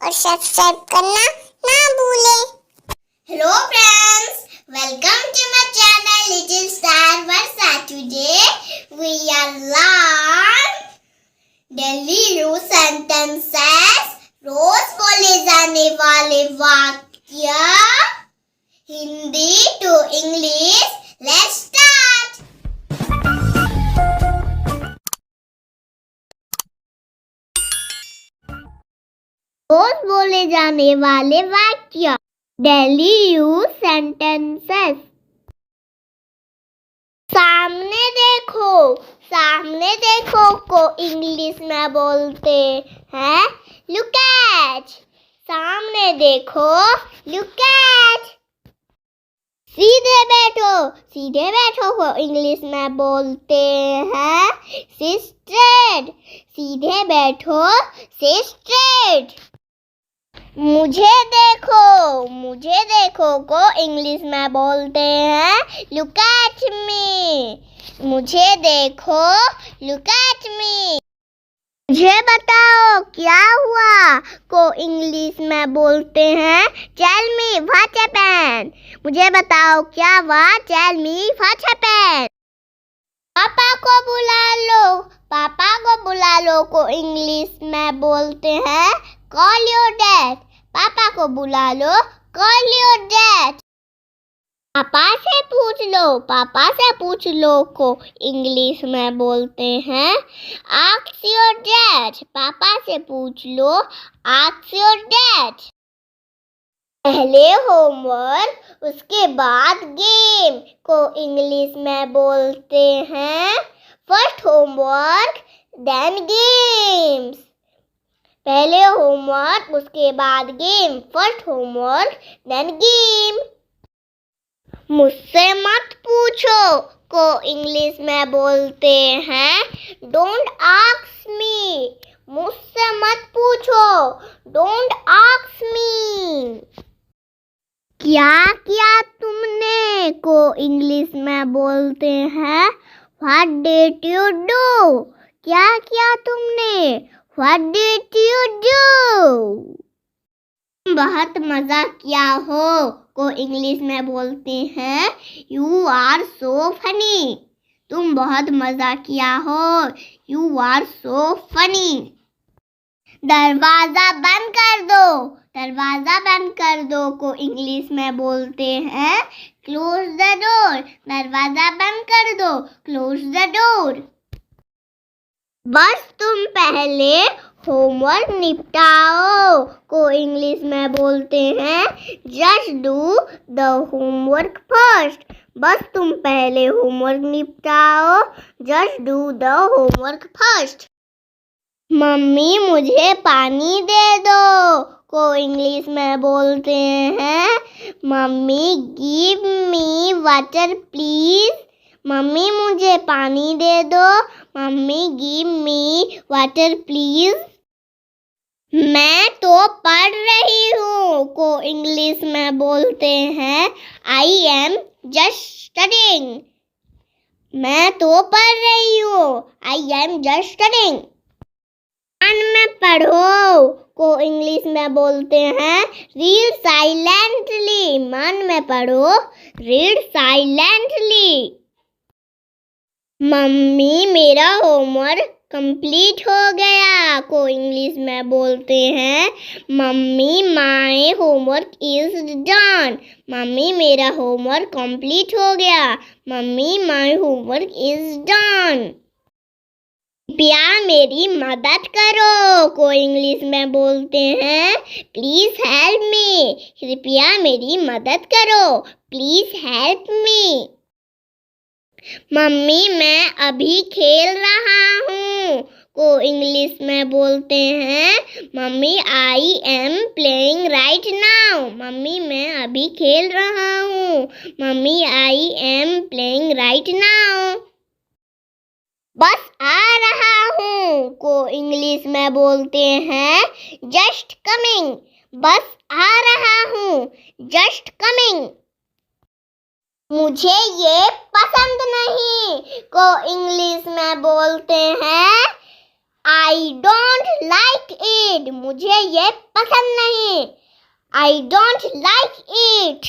और सब्सक्राइब करना ना भूलें। Hello friends, welcome to my channel Little Star Versa. Today we are learn daily root sentences. रोज बोले जाने वाले वाक्य Hindi to English. Let's start. रोज बोले जाने वाले वाक्य डेली यूज सेंटेंसेस। सामने देखो को इंग्लिश में बोलते हैं लुक एट। सामने देखो लुक एट। सीधे बैठो को इंग्लिश में बोलते हैं सिट स्ट्रेट। सीधे बैठो सिट स्ट्रेट। मुझे देखो को इंग्लिश में बोलते हैं लुक एट मी। मुझे देखो लुक एट मी। मुझे बताओ क्या हुआ को इंग्लिश में बोलते हैं टेल मी व्हाट हैपेंड। मुझे बताओ क्या हुआ टेल मी व्हाट हैपेंड। पापा को बुला लो को इंग्लिश में बोलते हैं कॉल योर डैड। पापा को बुला लो कॉल योर डैड। पापा से पूछ लो को इंग्लिश में बोलते हैं आस्क योर डैड। पापा से पूछ लो आस्क योर डैड। पहले होमवर्क उसके बाद गेम को इंग्लिश में बोलते हैं फर्स्ट होमवर्क देन गेम्स। पहले होमवर्क उसके बाद game. First homework then game. मुझसे मत पूछो को इंग्लिश में बोलते हैं डोंट आस्क मी। मुझसे मत पूछो डोंट आस्क मी। क्या किया तुमने को इंग्लिश में बोलते हैं व्हाट डिड यू डू। क्या किया तुमने व्हाट डिड यू डू। बहुत मजा किया हो को इंग्लिश में बोलते हैं यू आर सो फनी। तुम बहुत मजा किया हो यू आर सो फनी। दरवाजा बंद कर दो को इंग्लिश में बोलते हैं क्लोज द डोर। दरवाजा बंद कर दो क्लोज द डोर। बस तुम पहले होमवर्क निपटाओ को इंग्लिश में बोलते हैं just do the homework first. बस तुम पहले होमवर्क निपटाओ just do the homework first. Mummy मुझे पानी दे दो को इंग्लिश में बोलते हैं mummy give me water please. Mummy मुझे पानी दे दो। Mummy give me water please. मैं तो पढ़ रही हूँ को इंग्लिश में बोलते हैं आई एम जस्ट स्टडिंग। मैं तो पढ़ रही हूँ आई एम जस्ट स्टडिंग। मन में पढ़ो को इंग्लिश में बोलते हैं रीड साइलेंटली। मन में पढ़ो रीड साइलेंटली। मम्मी मेरा होमवर्क कंप्लीट हो गया को इंग्लिश में बोलते हैं mummy my homework is done. Mummy मेरा होमवर्क कंप्लीट हो गया। Mummy my homework is done. कृपया मेरी मदद करो को इंग्लिश में बोलते हैं प्लीज हेल्प मी। कृपया मेरी मदद करो प्लीज हेल्प मी। मम्मी मैं अभी खेल रहा हूँ को इंग्लिश में बोलते हैं mummy I am playing right now. Mummy मैं अभी खेल रहा हूँ। Mummy I am playing right now. बस आ रहा हूँ को इंग्लिश में बोलते हैं जस्ट कमिंग। बस आ रहा हूँ जस्ट कमिंग। मुझे ये पसंद नहीं को इंग्लिश में बोलते हैं I don't like it. मुझे ये पसंद नहीं. I don't like it.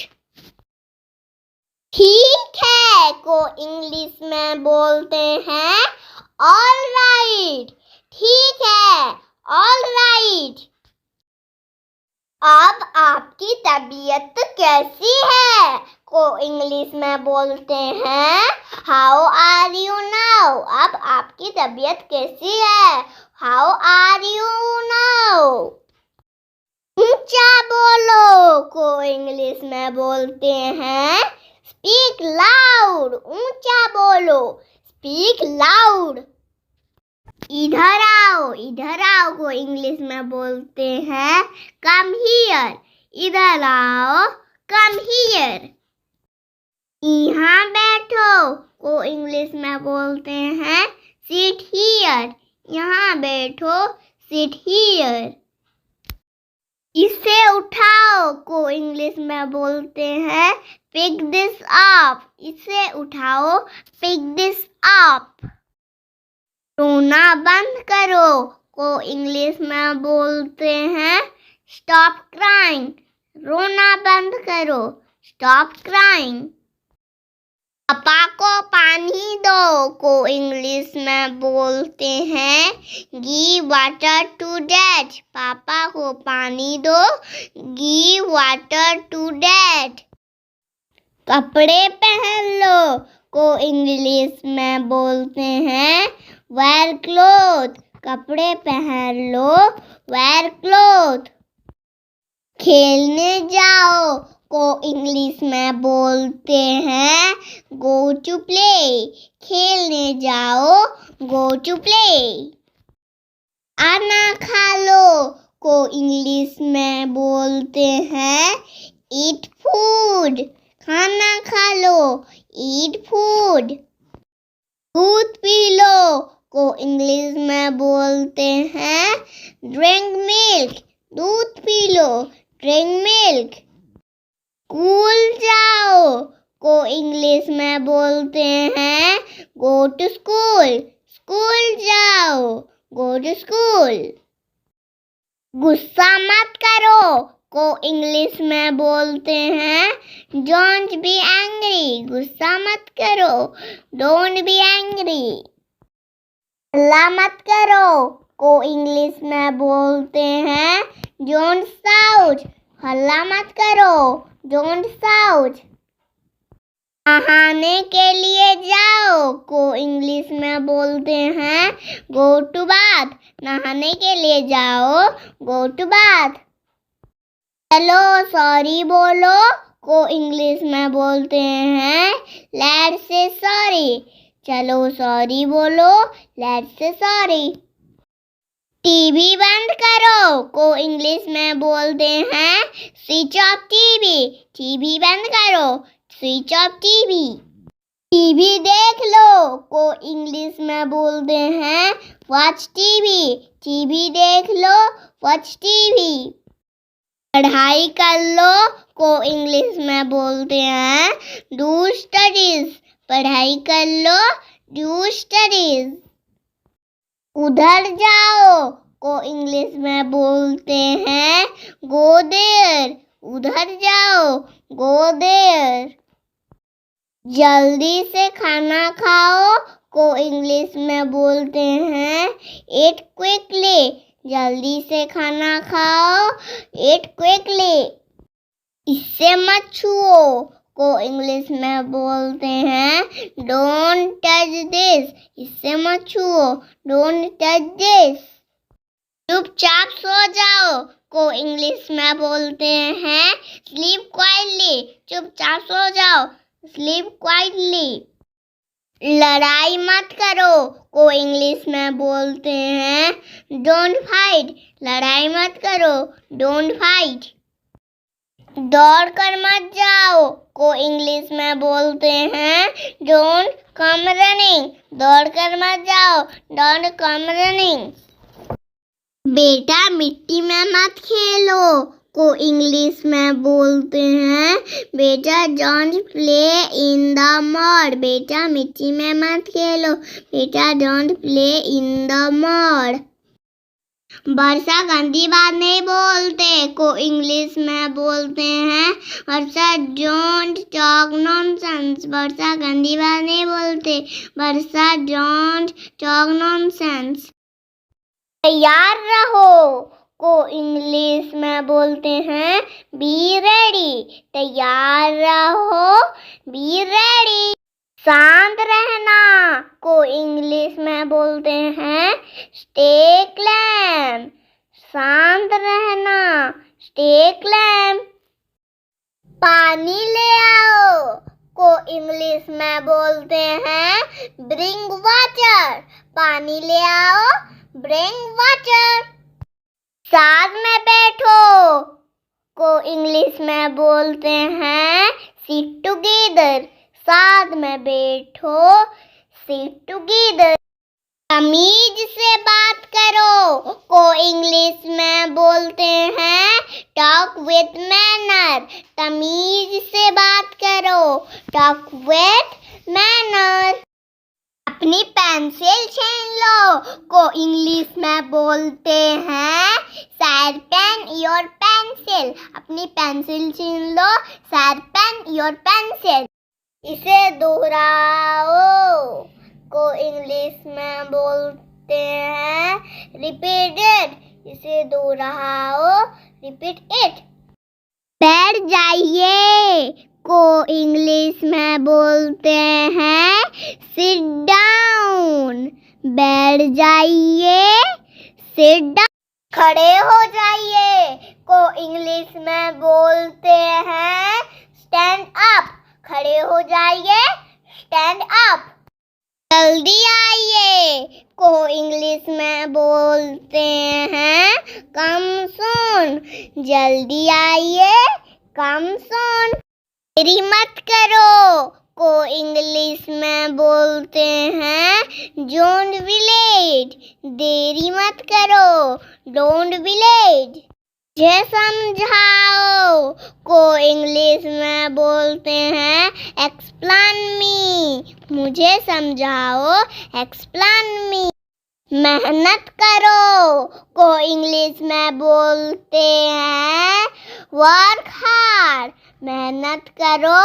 ठीक है को इंग्लिश में बोलते हैं all right. ठीक है all right. अब आपकी तबीयत कैसी है को इंग्लिश में बोलते हैं हाउ आर यू नाउ. अब आपकी तबीयत कैसी है हाउ आर यू नाउ. ऊंचा बोलो को इंग्लिश में बोलते हैं स्पीक लाउड. ऊंचा बोलो स्पीक लाउड. इधर आओ को इंग्लिश में बोलते हैं कम हियर. इधर आओ कम हियर. यहाँ बैठो को इंग्लिश में बोलते हैं सिट हियर. यहाँ बैठो सिट हियर. इसे उठाओ को इंग्लिश में बोलते हैं पिक दिस अप. इसे उठाओ पिक दिस अप. रोना बंद करो को इंग्लिश में बोलते हैं स्टॉप क्राइंग. रोना बंद करो स्टॉप क्राइंग. पापा को पानी दो को इंग्लिश में बोलते हैं गिव वाटर टू डैड. पापा को पानी दो गिव वाटर टू डैड. कपड़े पहन लो को इंग्लिश में बोलते हैं वेयर क्लोथ. कपड़े पहन लो वेयर क्लोथ. खेलने जाओ को इंग्लिश में बोलते हैं गो टू प्ले. खेलने जाओ गो टू प्ले. खाना खा लो को इंग्लिश में बोलते हैं ईट फूड. खाना खा लो ईट फूड. दूध पी लो को इंग्लिश में बोलते हैं ड्रिंक मिल्क. दूध P low drink milk. School जाओ को इंग्लिश में बोलते हैं गो टू स्कूल. स्कूल जाओ गो टू स्कूल. गुस्सा मत करो को इंग्लिश में बोलते हैं डोंट बी एंग्री. गुस्सा मत करो डोंट बी एंग्री. हल्ला मत करो को इंग्लिश में बोलते हैं डोंट शाउट. हल्ला मत करो डोंट शाउट. नहाने के लिए जाओ को इंग्लिश में बोलते हैं गो टू बाथ. नहाने के लिए जाओ गो टू बाथ. चलो सॉरी बोलो को इंग्लिश में बोलते हैं लेट्स से सॉरी. चलो सॉरी बोलो लेट्स से सॉरी. टीवी बंद करो को इंग्लिश में बोलते हैं स्विच ऑफ टीवी. टीवी बंद करो स्विच ऑफ टीवी. टीवी देख लो को इंग्लिश में बोलते हैं वॉच टीवी. टीवी देख लो वॉच टीवी. पढ़ाई कर लो को इंग्लिश में बोलते हैं डू स्टडीज. पढ़ाई कर लो डू स्टडीज. उधर जाओ को इंग्लिश में बोलते हैं गो देयर. उधर जाओ गो देयर. जल्दी से खाना खाओ को इंग्लिश में बोलते हैं ईट क्विकली. जल्दी से खाना खाओ ईट क्विकली. इससे मत छुओ को इंग्लिश में बोलते हैं डोंट टच दिस. इससे मत छुओ डोंट टच दिस. चुपचाप सो जाओ को इंग्लिश में बोलते हैं स्लीप क्वाइटली. चुपचाप सो जाओ स्लीप क्वाइटली. लड़ाई मत करो को इंग्लिश में बोलते हैं डोंट फाइट. लड़ाई मत करो डोंट फाइट. दौड़ कर मत जाओ को इंग्लिश में बोलते हैं डोंट कम रनिंग. दौड़ कर मत जाओ डोंट कम रनिंग. बेटा मिट्टी में मत खेलो को इंग्लिश में बोलते हैं बेटा don't play in the mud. बेटा मिट्टी में मत खेलो बेटा don't play in the mud. Varsha गंदी बात नहीं बोलते, को इंग्लिश में बोलते हैं Varsha don't talk nonsense. Varsha गंदी बात नहीं बोलते, वर्षा डोंट टॉक नॉनसेंस। तैयार रहो, को इंग्लिश में बोलते हैं बी रेडी। तैयार रहो, बी रेडी। शांत रहना, को इंग्लिश में बोलते हैं स्टे क्लैम। शांत रहना, स्टे क्लैम। पानी ले आओ, को इंग्लिश में बोलते हैं ब्रिंग वाटर। पानी ले आओ, ब्रिंग वाटर। साथ में बैठो, को इंग्लिश में बोलते हैं सिट टुगेदर। साथ में बैठो, सिट टुगेदर। तमीज से बात करो, को इंग्लिश में बोलते हैं टॉक विथ मैनर। तमीज से बात करो, टॉक विथ मैनर। अपनी पेंसिल छीन लो, को इंग्लिश में बोलते हैं शार्पन योर पेंसिल। अपनी पेंसिल छीन लो, शार्पन योर पेंसिल। इसे दोहराओ, को इंग्लिश में बोलते हैं रिपीट इट। इसे दोहराओ, रिपीट इट। बैठ जाइए, को इंग्लिश में बोलते हैं सिट डाउन। बैठ जाइए, सिट डाउन। खड़े हो जाइए, को इंग्लिश में बोलते हैं स्टैंड अप। खड़े हो जाइए, स्टैंड अप। जल्दी आइए, को इंग्लिश में बोलते हैं कम सून। जल्दी आइए, कम सून। देरी मत करो, को इंग्लिश में बोलते हैं डोंट बी लेट। देरी मत करो, डोंट बी लेट। मुझे समझाओ, को इंग्लिश में बोलते हैं एक्सप्लेन मी। मुझे समझाओ, एक्सप्लेन मी। मेहनत करो, को इंग्लिश में बोलते हैं वर्क हार्ड। मेहनत करो,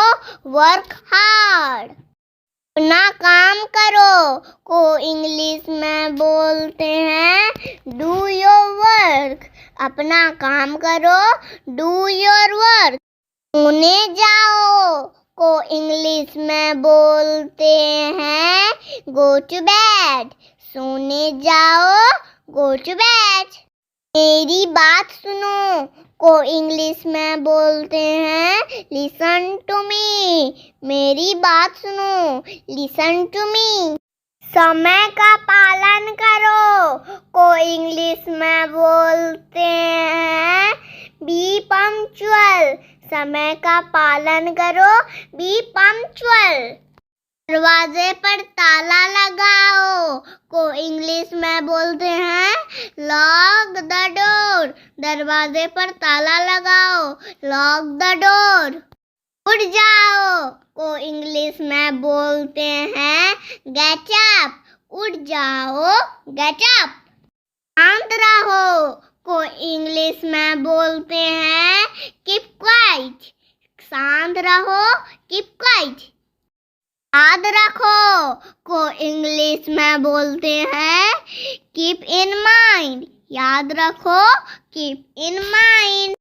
वर्क हार्ड। अपना काम करो, को इंग्लिश में बोलते हैं डू योर वर्क। अपना काम करो, डू योर वर्क। सोने जाओ, को इंग्लिश में बोलते हैं गो टू बेड। सोने जाओ, गो टू बेड। मेरी बात सुनो, को इंग्लिश में बोलते हैं लिसन टू मी। मेरी बात सुनो, लिसन टू मी। समय का पालन करो, को इंग्लिश में बोलते हैं बी पंक्चुअल। समय का पालन करो, बी पंक्चुअल। दरवाजे पर ताला लगाओ, को इंग्लिश में बोलते हैं लॉक द डोर। दरवाजे पर ताला लगाओ, लॉक द डोर। उठ जाओ, को इंग्लिश में बोलते हैं गेट अप। उठ जाओ, गेट अप। शांत रहो, को इंग्लिश में बोलते हैं कीप क्वाइट। शांत रहो, कीप क्वाइट। याद रखो, को इंग्लिश में बोलते हैं कीप इन माइंड। याद रखो, कीप इन माइंड।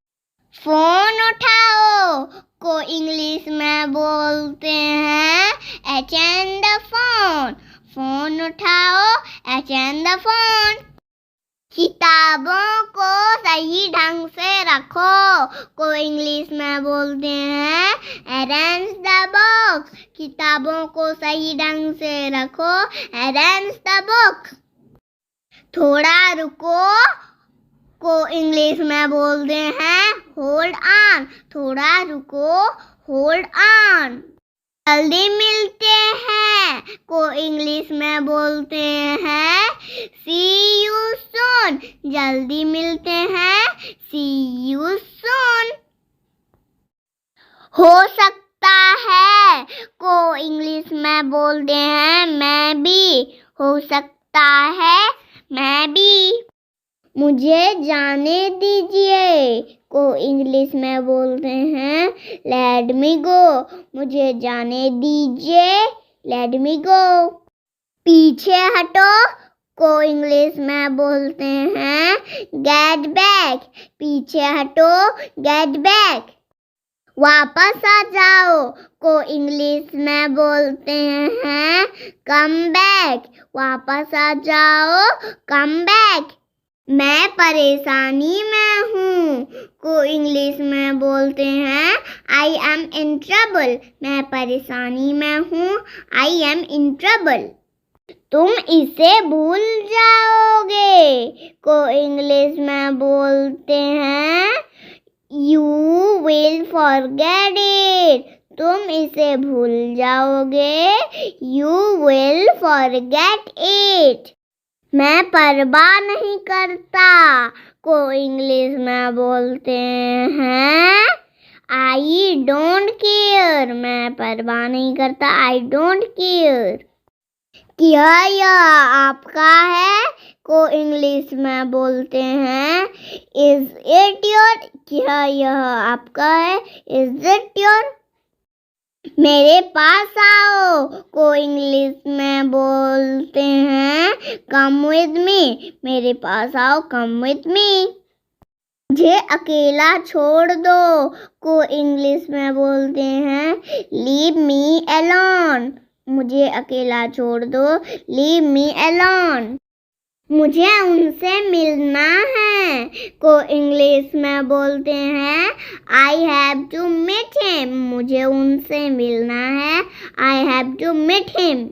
फोन उठाओ, को इंग्लिश में बोलते हैं अटेंड द फोन। फोन उठाओ, अटेंड द फोन। किताबों को सही ढंग से रखो, को इंग्लिश में बोलते हैं अरेंज द बुक। किताबों को सही ढंग से रखो, अरेंज द बुक। थोड़ा रुको, को इंग्लिश में बोलते हैं होल्ड ऑन। थोड़ा रुको, होल्ड ऑन। जल्दी मिलते हैं, को इंग्लिश में बोलते हैं सी यू सून। जल्दी मिलते हैं, सी यू सून। हो सकता है, को इंग्लिश में बोलते हैं मैं भी। हो सकता है, मैं भी। मुझे जाने दीजिए को इंग्लिश में बोलते हैं लेट मी गो। मुझे जाने दीजिए, लेट मी गो। पीछे हटो को इंग्लिश में बोलते हैं गेट बैक। पीछे हटो, गेट बैक। वापस आ जाओ को इंग्लिश में बोलते हैं कम बैक। वापस आ जाओ, कम बैक। मैं परेशानी में हूँ को इंग्लिश में बोलते हैं आई एम इन ट्रबल। मैं परेशानी में हूँ, आई एम इन ट्रबल। तुम इसे भूल जाओगे को इंग्लिश में बोलते हैं यू विल फॉरगेट इट। तुम इसे भूल जाओगे, यू विल फॉरगेट इट। मैं परवाह नहीं करता को इंग्लिश में बोलते हैं आई डोंट केयर। मैं परवाह नहीं करता, आई डोंट केयर। क्या यह आपका है को इंग्लिश में बोलते हैं इज इट योर। क्या यह आपका है, इज इट योर। मेरे पास आओ को इंग्लिश में बोलते हैं कम विद मी। मेरे पास आओ, कम विद मी। मुझे अकेला छोड़ दो को इंग्लिश में बोलते हैं लीव मी अलोन। मुझे अकेला छोड़ दो, लीव मी अलोन। मुझे उनसे मिलना है को इंग्लिश में बोलते हैं I have to meet him. मुझे उनसे मिलना है, I have to meet him.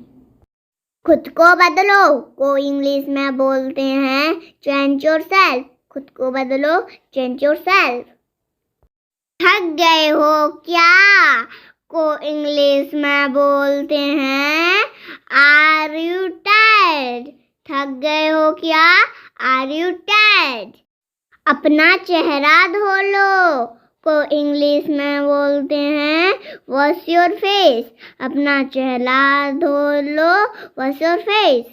खुद को बदलो को इंग्लिश में बोलते हैं चेंज योरसेल्फ। खुद को बदलो, चेंज योरसेल्फ। थक गए हो क्या को इंग्लिश में बोलते हैं आर यू टायर्ड। थक गए हो क्या, आर यू टायर्ड। अपना चेहरा धो लो को इंग्लिश में बोलते हैं वॉश योर फेस। अपना चेहरा धो लो, वॉश योर फेस।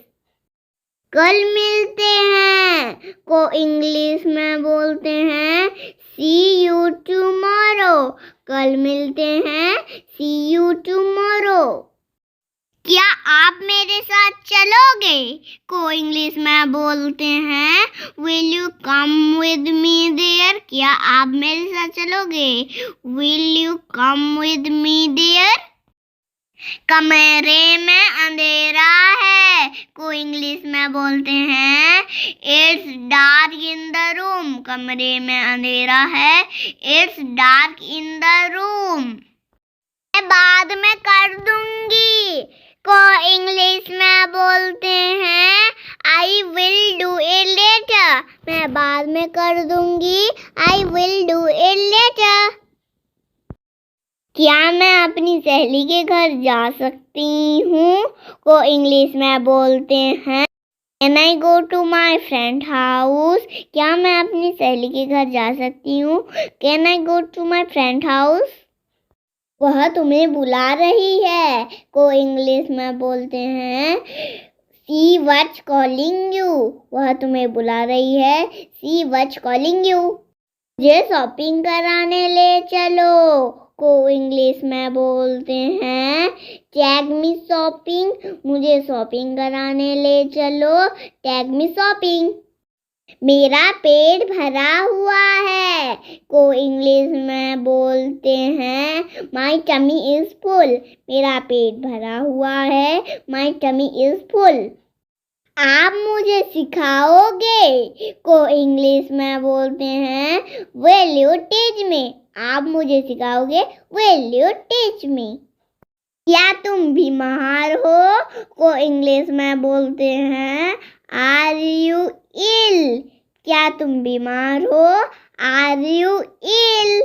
कल मिलते हैं को इंग्लिश में बोलते हैं सी यू टुमारो। कल मिलते हैं, सी यू टुमारो। क्या आप मेरे साथ चलोगे को इंग्लिश में बोलते हैं will you come with me there. क्या आप मेरे साथ चलोगे, will you come with me there. कमरे में अंधेरा है को इंग्लिश में बोलते हैं it's dark in the room. कमरे में अंधेरा है, it's dark in the room. मैं बाद में कर दूंगी को इंग्लिश में बोलते हैं I will do it later. मैं बाद में कर दूंगी, I will do it later. क्या मैं अपनी सहेली के घर जा सकती हूँ को इंग्लिश में बोलते हैं can I go to my friend house. क्या मैं अपनी सहेली के घर जा सकती हूँ, can I go to my friend house. वह तुम्हें बुला रही है को इंग्लिश में बोलते हैं सी वाज कॉलिंग यू। वह तुम्हें बुला रही है, सी वाज कॉलिंग यू। मुझे शॉपिंग कराने ले चलो को इंग्लिश में बोलते हैं टेक मी शॉपिंग। मुझे शॉपिंग कराने ले चलो, टेक मी शॉपिंग। मेरा पेट भरा हुआ है को इंग्लिश में बोलते हैं माई टमी इज फुल। मेरा पेट भरा हुआ है, माई टमी इज फुल। आप मुझे सिखाओगे को इंग्लिश में बोलते हैं विल यू टीच मी। आप मुझे सिखाओगे, विल यू टीच मी। क्या तुम बीमार हो को इंग्लिश में बोलते हैं आर यू इल। क्या तुम बीमार हो, आर यू इल।